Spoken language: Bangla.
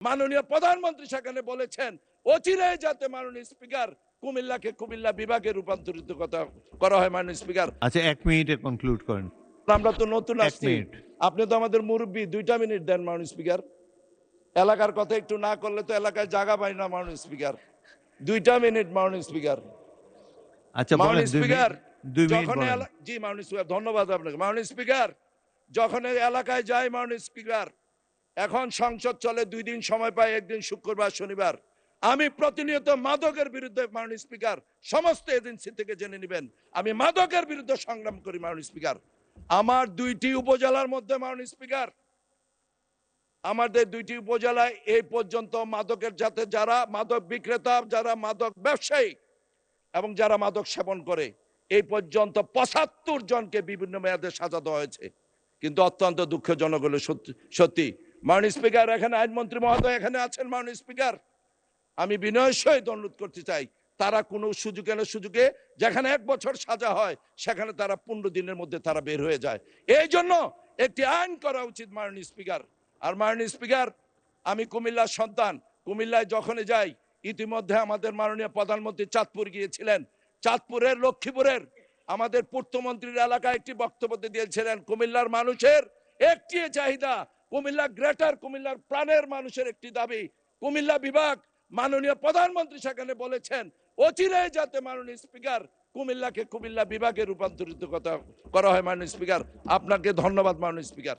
মাননীয় প্রধানমন্ত্রী সেখানে বলেছেন অচিরেই যাতে মাননীয় স্পিকার কুমিল্লাকে কুমিল্লা বিভাগে রূপান্তরিত করা হয়। মাননীয় স্পিকার, আচ্ছা 1 মিনিটে কনক্লুড করেন। আমরা তো নতুন 1 আসছি, মিনিট। আপনি তো আমাদের মুরব্বী, 2টা মিনিট দেন মাননীয় স্পিকার। এলাকার কথা একটু না করলে তো এলাকায় জায়গা পাই না মাননীয় স্পিকার। 2টা মিনিট মাননীয় স্পিকার। আচ্ছা বলেন, মাননীয় 2 স্পিকার, মিনিট, 2 মিনিট যখন বলেন। জি মাননীয় স্পিকার, ধন্যবাদ আপনাকে। মাননীয় স্পিকার, যখন এই এলাকায় যাই মাননীয় স্পিকার, এখন সংসদ চলে, 2 দিন সময় পাই, একদিন শুক্রবার শনিবার। আমি প্রতিনিয়ত মাদকের বিরুদ্ধে মাননীয় স্পিকার, সমস্ত এজেন্সি থেকে জেনে নেবেন, আমি মাদকের বিরুদ্ধে সংগ্রাম করি মাননীয় স্পিকার। আমার 2টি উপজেলার মধ্যে মাননীয় স্পিকার, আমাদের 2টি উপজেলায় এই পর্যন্ত মাদকের যাতে যারা মাদক বিক্রেতা, যারা মাদক ব্যবসায়ী এবং যারা মাদক সেবন করে, এই পর্যন্ত 75 জনকে বিভিন্ন মেয়াদে সাজা দেওয়া হয়েছে। কিন্তু অত্যন্ত দুঃখজনক হলো সত্যি মাননীয় স্পিকার, এখানে আইনমন্ত্রী মহোদয় এখানে আছেন মাননীয় স্পিকার, আমি বিনয়ের সহিত অনুরোধ করতে চাই, তারা কোনো সুযোগে যেখানে 1 বছর সাজা হয় সেখানে তারা 15 দিনের মধ্যে তারা বের হয়ে যায়। এই জন্য একটি আইন করা উচিত মাননীয় স্পিকার। আর মাননীয় স্পিকার, আমি কুমিল্লার সন্তান, কুমিল্লায় যখনই যাই, ইতিমধ্যে আমাদের মাননীয় প্রধানমন্ত্রী চাঁদপুর গিয়েছিলেন, চাঁদপুরের লক্ষ্মীপুরের আমাদের পূর্তমন্ত্রীর এলাকায় একটি বক্তব্য দিয়েছিলেন, কুমিল্লার মানুষের একটি চাহিদা, কুমিল্লা গ্রেটার কুমিল্লার প্রাণের মানুষের একটি দাবি কুমিল্লা বিভাগ। মাননীয় প্রধানমন্ত্রী সেখানে বলেছেন অচিরেই যাতে মাননীয় স্পিকার কুমিল্লাকে কুমিল্লা বিভাগে রূপান্তরিত করা হয়। মাননীয় স্পিকার, আপনাকে ধন্যবাদ মাননীয় স্পিকার।